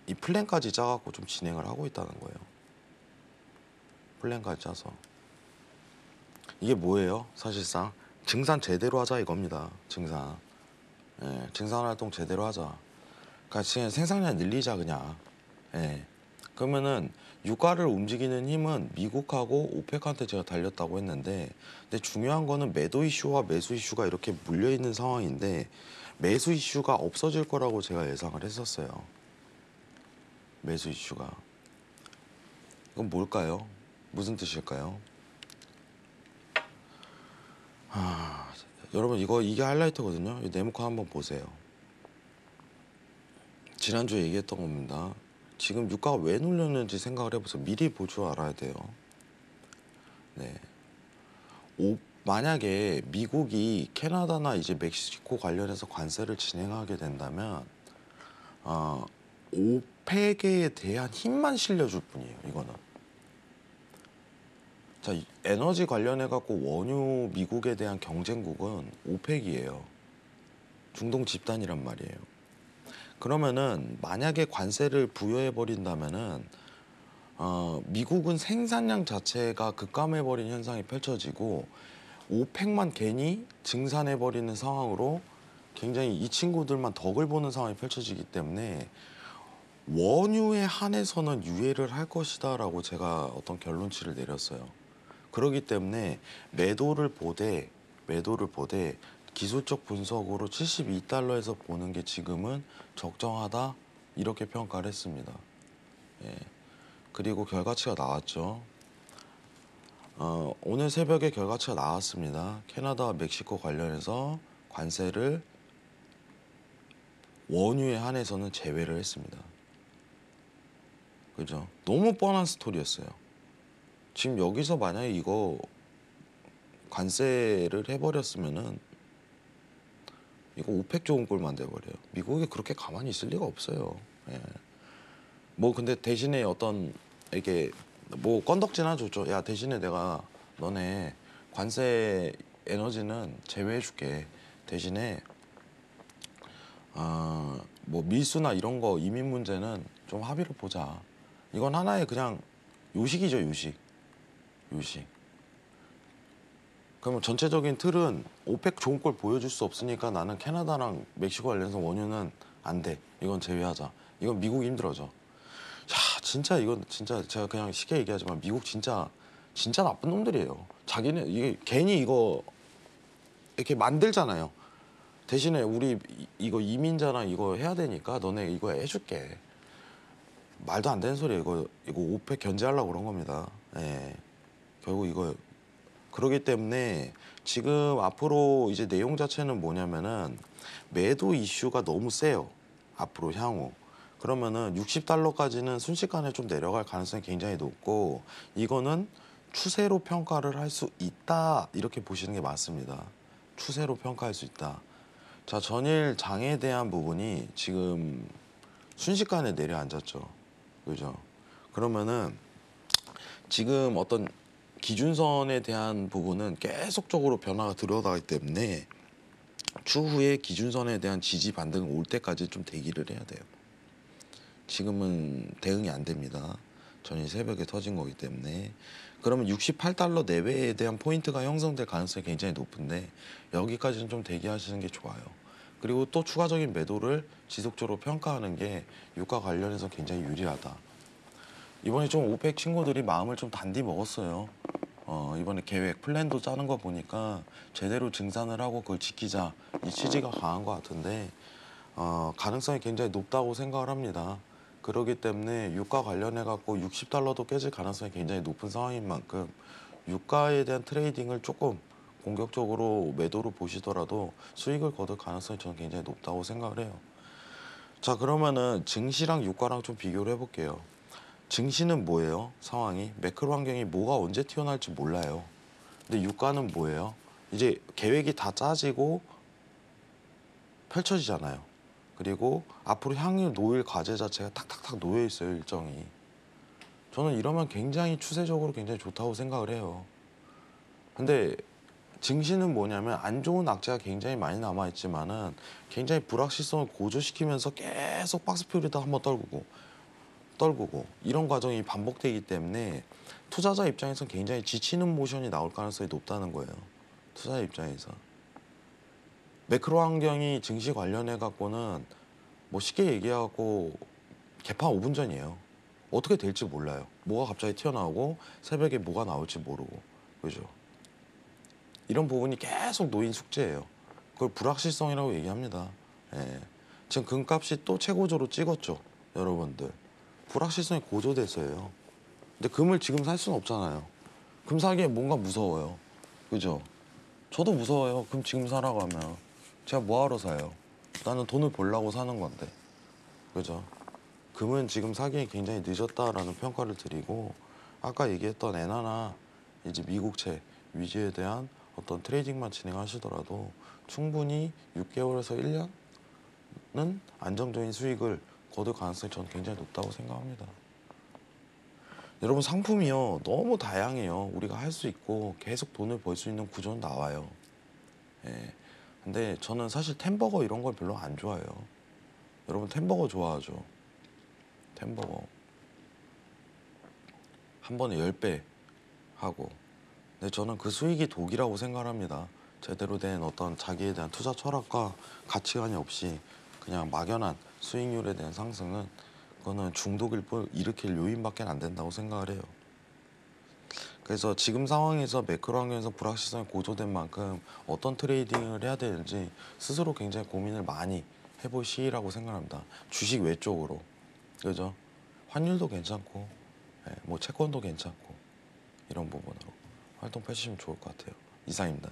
이 플랜까지 짜갖고 좀 진행을 하고 있다는 거예요. 플랜까지 짜서. 이게 뭐예요? 사실상 증산 제대로 하자 이겁니다. 증산. 예, 증산 활동 제대로 하자. 그러니까 지금 생산량 늘리자 그냥. 예. 그러면은 유가를 움직이는 힘은 미국하고 오펙한테 제가 달렸다고 했는데, 근데 중요한 거는 매도 이슈와 매수 이슈가 이렇게 물려 있는 상황인데 매수 이슈가 없어질 거라고 제가 예상을 했었어요. 매수 이슈가. 이건 뭘까요? 무슨 뜻일까요? 여러분 이게 하이라이트거든요. 이 네모칸 한번 보세요. 지난주에 얘기했던 겁니다. 지금 유가가 왜 눌렸는지 생각을 해보세요. 미리 볼 줄 알아야 돼요. 네. 만약에 미국이 캐나다나 이제 멕시코 관련해서 관세를 진행하게 된다면 오펙에 대한 힘만 실려줄 뿐이에요. 이거는. 자, 에너지 관련해 갖고 원유 미국에 대한 경쟁국은 오펙이에요. 중동 집단이란 말이에요. 그러면은 만약에 관세를 부여해 버린다면은 미국은 생산량 자체가 급감해 버린 현상이 펼쳐지고 오펙만 괜히 증산해 버리는 상황으로 굉장히 이 친구들만 덕을 보는 상황이 펼쳐지기 때문에 원유에 한해서는 유예를 할 것이다라고 제가 어떤 결론치를 내렸어요. 그렇기 때문에 매도를 보되 기술적 분석으로 72달러에서 보는 게 지금은 적정하다 이렇게 평가를 했습니다. 예. 그리고 결과치가 나왔죠. 오늘 새벽에 결과치가 나왔습니다. 캐나다와 멕시코 관련해서 관세를 원유에 한해서는 제외를 했습니다. 그죠? 너무 뻔한 스토리였어요. 지금 여기서 만약에 이거 관세를 해버렸으면은 이거 오펙 좋은 꼴 만들어버려요. 미국이 그렇게 가만히 있을 리가 없어요. 예. 뭐 근데 대신에 어떤 이렇게 뭐 건덕진 하나 줬죠. 야 대신에 내가 너네 관세 에너지는 제외해줄게. 대신에 뭐 밀수나 이런 거 이민 문제는 좀 합의를 보자. 이건 하나의 그냥 요식이죠, 요식. 그러면 전체적인 틀은 오펙 좋은 걸 보여줄 수 없으니까 나는 캐나다랑 멕시코 관련해서 원유는 안 돼. 이건 제외하자. 이건 미국이 힘들어져. 야, 진짜 이건 진짜 제가 그냥 쉽게 얘기하지만 미국 진짜 나쁜 놈들이에요. 자기는 이게 괜히 이거 이렇게 만들잖아요. 대신에 우리 이거 이민자랑 이거 해야 되니까 너네 이거 해줄게. 말도 안 되는 소리예요. 이거 오펙 견제하려고 그런 겁니다. 예. 결국 이거 그러기 때문에 지금 앞으로 이제 내용 자체는 뭐냐면은 매도 이슈가 너무 세요. 앞으로 향후. 그러면은 60달러까지는 순식간에 좀 내려갈 가능성이 굉장히 높고 이거는 추세로 평가를 할 수 있다. 이렇게 보시는 게 맞습니다. 추세로 평가할 수 있다. 자, 전일 장에 대한 부분이 지금 순식간에 내려앉았죠. 그죠? 그러면은 지금 어떤 기준선에 대한 부분은 계속적으로 변화가 들어가기 때문에 추후에 기준선에 대한 지지 반등이 올 때까지 좀 대기를 해야 돼요. 지금은 대응이 안 됩니다. 전일 새벽에 터진 거기 때문에. 그러면 68달러 내외에 대한 포인트가 형성될 가능성이 굉장히 높은데 여기까지는 좀 대기하시는 게 좋아요. 그리고 또 추가적인 매도를 지속적으로 평가하는 게 유가 관련해서 굉장히 유리하다. 이번에 좀 오펙 친구들이 마음을 좀 단디 먹었어요. 이번에 계획 플랜도 짜는 거 보니까 제대로 증산을 하고 그걸 지키자 이 취지가 강한 것 같은데 가능성이 굉장히 높다고 생각을 합니다. 그렇기 때문에 유가 관련해 갖고 60달러도 깨질 가능성이 굉장히 높은 상황인 만큼 유가에 대한 트레이딩을 조금 공격적으로 매도로 보시더라도 수익을 거둘 가능성이 저는 굉장히 높다고 생각을 해요. 자, 그러면은 증시랑 유가랑 좀 비교를 해볼게요. 증시는 뭐예요? 상황이 매크로 환경이 뭐가 언제 튀어나올지 몰라요. 근데 유가는 뭐예요? 이제 계획이 다 짜지고 펼쳐지잖아요. 그리고 앞으로 향후 놓일 과제 자체가 탁탁탁 놓여 있어요, 일정이. 저는 이러면 굉장히 추세적으로 굉장히 좋다고 생각을 해요. 근데 증시는 뭐냐면 안 좋은 악재가 굉장히 많이 남아 있지만은 굉장히 불확실성을 고조시키면서 계속 박스 퓨리도 한번 떨구고 이런 과정이 반복되기 때문에 투자자 입장에서 굉장히 지치는 모션이 나올 가능성이 높다는 거예요. 투자자 입장에서. 매크로 환경이 증시 관련해 갖고는 뭐 쉽게 얘기하고 개판 5분 전이에요. 어떻게 될지 몰라요. 뭐가 갑자기 튀어나오고 새벽에 뭐가 나올지 모르고. 그죠? 이런 부분이 계속 놓인 숙제예요. 그걸 불확실성이라고 얘기합니다. 예. 지금 금값이 또 최고조로 찍었죠. 여러분들. 불확실성이 고조돼서예요. 근데 금을 지금 살 수는 없잖아요. 금 사기에 뭔가 무서워요. 그죠? 저도 무서워요. 금 지금 사라고 하면. 제가 뭐하러 사요? 나는 돈을 벌려고 사는 건데. 그죠? 금은 지금 사기에 굉장히 늦었다라는 평가를 드리고, 아까 얘기했던 엔화나 이제 미국채 위주에 대한 어떤 트레이딩만 진행하시더라도 충분히 6개월에서 1년은 안정적인 수익을 거둘 가능성이 저는 굉장히 높다고 생각합니다. 여러분, 상품이요 너무 다양해요. 우리가 할 수 있고 계속 돈을 벌 수 있는 구조는 나와요. 예. 근데 저는 사실 템버거 이런 걸 별로 안 좋아해요. 여러분, 템버거 좋아하죠? 템버거 한 번에 10배 하고. 근데 저는 그 수익이 독이라고 생각합니다. 제대로 된 어떤 자기에 대한 투자 철학과 가치관이 없이 그냥 막연한 수익률에 대한 상승은, 그거는 중독을 일으킬 요인밖에 안 된다고 생각을 해요. 그래서 지금 상황에서 매크로 환경에서 불확실성이 고조된 만큼 어떤 트레이딩을 해야 되는지 스스로 굉장히 고민을 많이 해볼 시기라고 생각합니다. 주식 외적으로. 그죠? 환율도 괜찮고, 예, 뭐 채권도 괜찮고, 이런 부분으로 활동하시면 좋을 것 같아요. 이상입니다.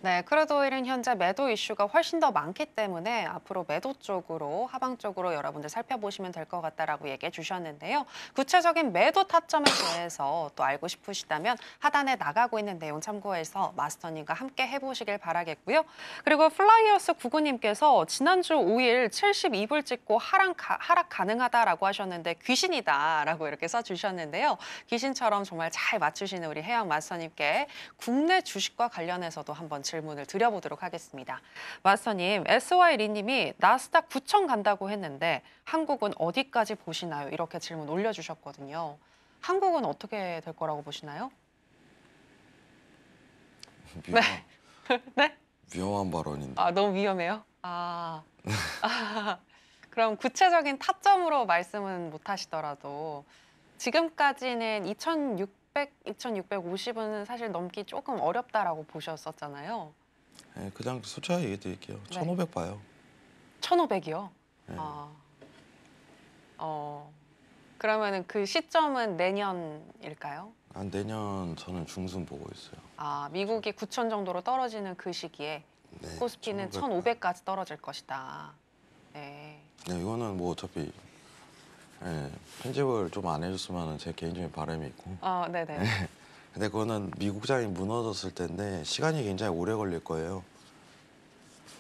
네, 크루드오일은 현재 매도 이슈가 훨씬 더 많기 때문에 앞으로 매도 쪽으로, 하방 쪽으로 여러분들 살펴보시면 될 것 같다라고 얘기해 주셨는데요. 구체적인 매도 타점에 대해서 또 알고 싶으시다면 하단에 나가고 있는 내용 참고해서 마스터님과 함께 해보시길 바라겠고요. 그리고 플라이어스 99님께서 지난주 5일 72불 찍고 하락 가능하다라고 하셨는데 귀신이다라고 이렇게 써주셨는데요. 귀신처럼 정말 잘 맞추시는 우리 해양 마스터님께 국내 주식과 관련해서도 한번 질문을 드려보도록 하겠습니다. 마스터님, SY리님이 나스닥 9천 간다고 했는데 한국은 어디까지 보시나요? 이렇게 질문 올려주셨거든요. 한국은 어떻게 될 거라고 보시나요? 위험한, 네? 위험한 발언인데. 아, 너무 위험해요? 그럼 구체적인 타점으로 말씀은 못 하시더라도 지금까지는 2,650은 사실 넘기 조금 어렵다라고 보셨었잖아요. 예, 그냥 솔직하게 얘기해 드릴게요. 네. 1,500 봐요. 1,500이요? 네. 그러면은 그 시점은 내년일까요? 한 내년 저는 중순 보고 있어요. 미국이 9천 정도로 떨어지는 그 시기에 네, 코스피는 1,500. 1,500까지 떨어질 것이다. 네. 네, 이거는 뭐 어차피, 예, 편집을 좀 안 해줬으면 제 개인적인 바람이 있고. 네네. 근데 그거는 미국장이 무너졌을 텐데 시간이 굉장히 오래 걸릴 거예요.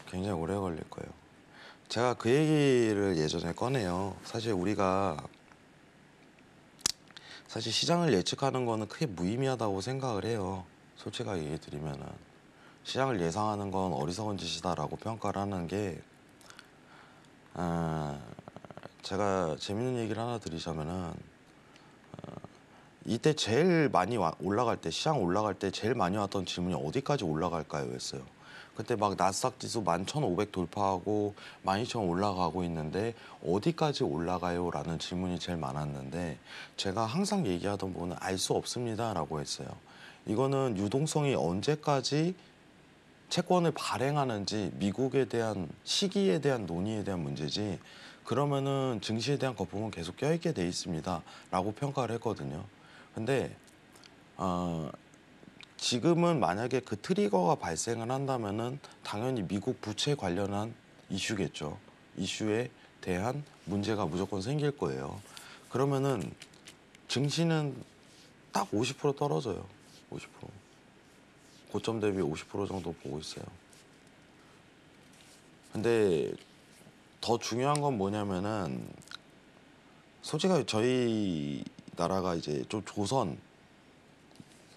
굉장히 오래 걸릴 거예요. 제가 그 얘기를 예전에 꺼내요. 사실 시장을 예측하는 거는 크게 무의미하다고 생각을 해요. 솔직하게 얘기 드리면은 시장을 예상하는 건 어리석은 짓이다라고 평가를 하는 게, 제가 재밌는 얘기를 하나 드리자면은, 이때 제일 많이 올라갈 때, 시장 올라갈 때 제일 많이 왔던 질문이 어디까지 올라갈까요? 였어요. 그때 막 나스닥 지수 11,500 돌파하고 12,000 올라가고 있는데 어디까지 올라가요? 라는 질문이 제일 많았는데, 제가 항상 얘기하던 부분은 알 수 없습니다 라고 했어요. 이거는 유동성이 언제까지 채권을 발행하는지, 미국에 대한 시기에 대한 논의에 대한 문제지, 그러면은 증시에 대한 거품은 계속 껴있게 돼 있습니다 라고 평가를 했거든요. 근데 지금은 만약에 그 트리거가 발생을 한다면은 당연히 미국 부채 관련한 이슈겠죠. 이슈에 대한 문제가 무조건 생길 거예요. 그러면은 증시는 딱 50% 떨어져요. 50%. 고점 대비 50% 정도 보고 있어요. 근데 더 중요한 건 뭐냐면은, 솔직하게 저희 나라가 이제 좀 조선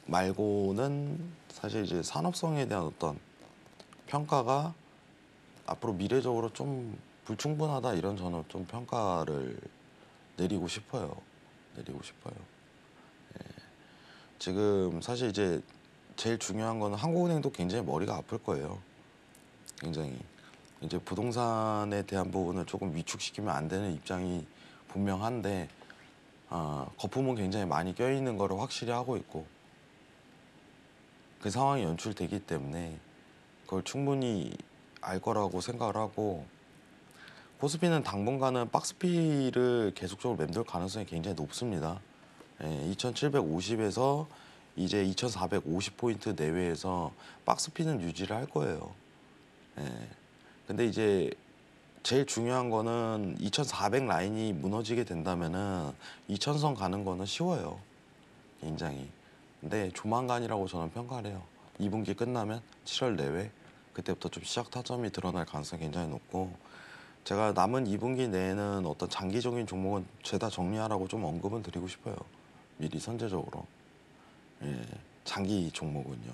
말고는 사실 이제 산업성에 대한 어떤 평가가 앞으로 미래적으로 좀 불충분하다, 이런 저는 좀 평가를 내리고 싶어요. 지금 사실 이제 제일 중요한 거는 한국은행도 굉장히 머리가 아플 거예요. 굉장히 이제 부동산에 대한 부분을 조금 위축시키면 안 되는 입장이 분명한데 거품은 굉장히 많이 껴있는 거를 확실히 하고 있고 그 상황이 연출되기 때문에 그걸 충분히 알 거라고 생각을 하고 코스피는 당분간은 박스피를 계속적으로 맴돌 가능성이 굉장히 높습니다. 2750에서 이제 2450포인트 내외에서 박스피는 유지를 할 거예요. 근데 이제 제일 중요한 거는 2400 라인이 무너지게 된다면은 2000선 가는 거는 쉬워요. 굉장히. 근데 조만간이라고 저는 평가를 해요. 2분기 끝나면 7월 내외 그때부터 좀 시작 타점이 드러날 가능성이 굉장히 높고 제가 남은 2분기 내에는 어떤 장기적인 종목은 죄다 정리하라고 좀 언급은 드리고 싶어요. 미리 선제적으로. 장기 종목은요.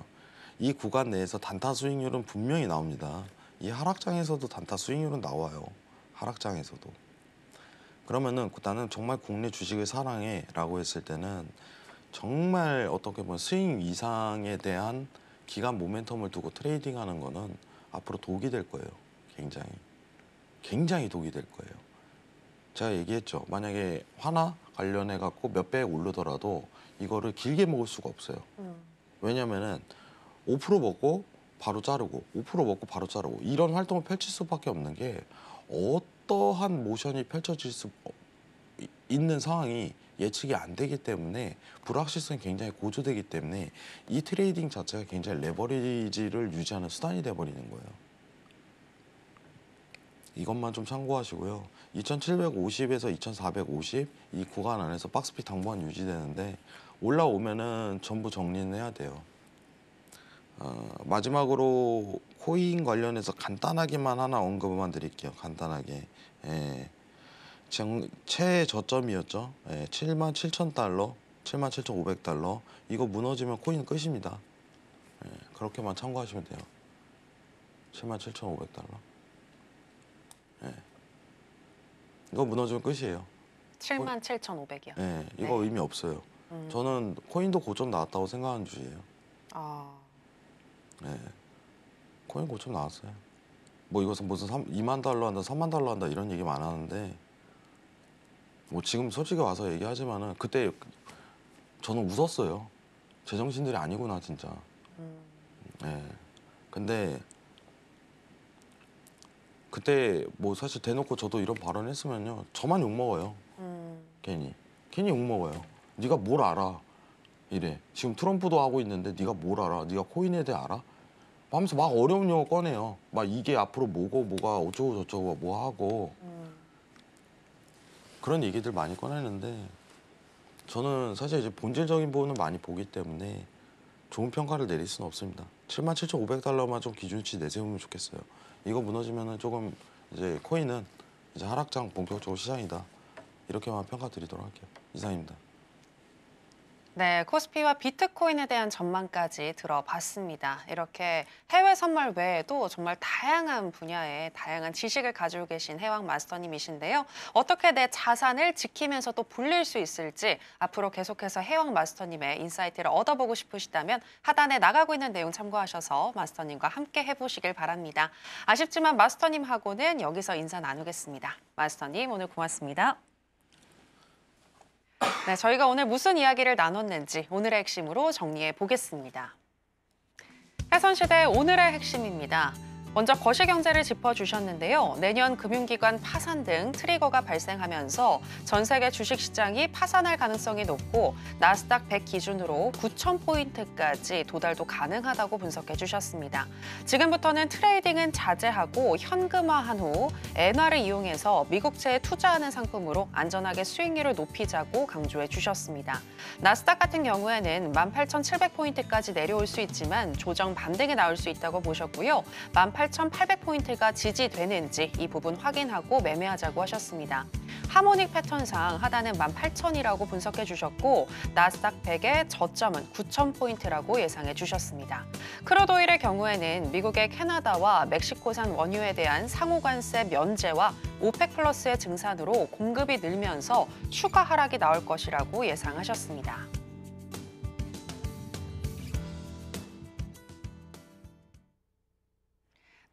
이 구간 내에서 단타 수익률은 분명히 나옵니다. 이 하락장에서도 단타 수익률은 나와요. 하락장에서도. 그러면은 나는 정말 국내 주식을 사랑해 라고 했을 때는 정말 어떻게 보면 스윙 이상에 대한 기간 모멘텀을 두고 트레이딩하는 거는 앞으로 독이 될 거예요. 굉장히. 굉장히 독이 될 거예요. 제가 얘기했죠. 만약에 하나 관련해 갖고 몇 배 오르더라도 이거를 길게 먹을 수가 없어요. 왜냐면은 5% 먹고 바로 자르고 5% 먹고 바로 자르고 이런 활동을 펼칠 수밖에 없는 게 어떠한 모션이 펼쳐질 수 있는 상황이 예측이 안 되기 때문에 불확실성이 굉장히 고조되기 때문에 이 트레이딩 자체가 굉장히 레버리지를 유지하는 수단이 돼버리는 거예요. 이것만 좀 참고하시고요. 2750에서 2450 이 구간 안에서 박스피 당분간 유지되는데 올라오면은 전부 정리는 해야 돼요. 마지막으로 코인 관련해서 간단하게만 하나 언급만 드릴게요. 간단하게. 최저점이었죠. 77,000달러, 77,500달러. 이거 무너지면 코인 끝입니다. 그렇게만 참고하시면 돼요. 77,500달러. 이거 무너지면 끝이에요. 77,500이요. 이거 네. 의미 없어요. 저는 코인도 고점 나왔다고 생각하는 주의예요. 코인 고점 나왔어요. 뭐 이것은 무슨 2만 달러 한다, 3만 달러 한다 이런 얘기 많았는데 뭐 지금 솔직히 와서 얘기하지만은 그때 저는 웃었어요. 제정신들이 아니구나 진짜. 근데 그때 뭐 사실 대놓고 저도 이런 발언 했으면요 저만 욕먹어요. 괜히 욕먹어요. 네가 뭘 알아 이래. 지금 트럼프도 하고 있는데 네가 뭘 알아? 네가 코인에 대해 알아? 하면서 막 어려운 용어 꺼내요. 막 이게 앞으로 뭐가 어쩌고 저쩌고 뭐 하고 그런 얘기들 많이 꺼내는데 저는 사실 이제 본질적인 부분을 많이 보기 때문에 좋은 평가를 내릴 수는 없습니다. 77,500달러만 좀 기준치 내세우면 좋겠어요. 이거 무너지면은 조금 이제 코인은 이제 하락장 본격적으로 시장이다. 이렇게만 평가 드리도록 할게요. 이상입니다. 네, 코스피와 비트코인에 대한 전망까지 들어봤습니다. 이렇게 해외 선물 외에도 정말 다양한 분야의 다양한 지식을 가지고 계신 해왕 마스터님이신데요. 어떻게 내 자산을 지키면서 또 불릴 수 있을지 앞으로 계속해서 해왕 마스터님의 인사이트를 얻어보고 싶으시다면 하단에 나가고 있는 내용 참고하셔서 마스터님과 함께 해보시길 바랍니다. 아쉽지만 마스터님하고는 여기서 인사 나누겠습니다. 마스터님 오늘 고맙습니다. 네, 저희가 오늘 무슨 이야기를 나눴는지 오늘의 핵심으로 정리해 보겠습니다. 해선시대 오늘의 핵심입니다. 먼저 거시경제를 짚어주셨는데요. 내년 금융기관 파산 등 트리거가 발생하면서 전 세계 주식시장이 파산할 가능성이 높고 나스닥 100 기준으로 9,000포인트까지 도달도 가능하다고 분석해 주셨습니다. 지금부터는 트레이딩은 자제하고 현금화한 후 엔화를 이용해서 미국채에 투자하는 상품으로 안전하게 수익률을 높이자고 강조해 주셨습니다. 나스닥 같은 경우에는 18,700포인트까지 내려올 수 있지만 조정 반등이 나올 수 있다고 보셨고요. 18,800포인트가 지지되는지 이 부분 확인하고 매매하자고 하셨습니다. 하모닉 패턴상 하단은 18,000이라고 분석해 주셨고 나스닥 100의 저점은 9,000포인트라고 예상해 주셨습니다. 크루드오일의 경우에는 미국의 캐나다와 멕시코산 원유에 대한 상호관세 면제와 오펙 플러스의 증산으로 공급이 늘면서 추가 하락이 나올 것이라고 예상하셨습니다.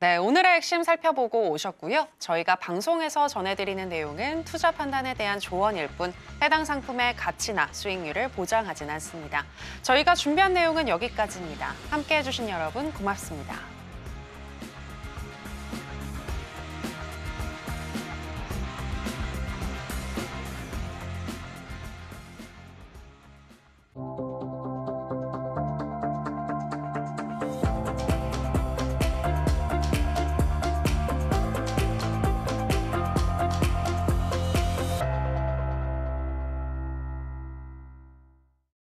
네, 오늘의 핵심 살펴보고 오셨고요. 저희가 방송에서 전해드리는 내용은 투자 판단에 대한 조언일 뿐 해당 상품의 가치나 수익률을 보장하진 않습니다. 저희가 준비한 내용은 여기까지입니다. 함께해 주신 여러분 고맙습니다.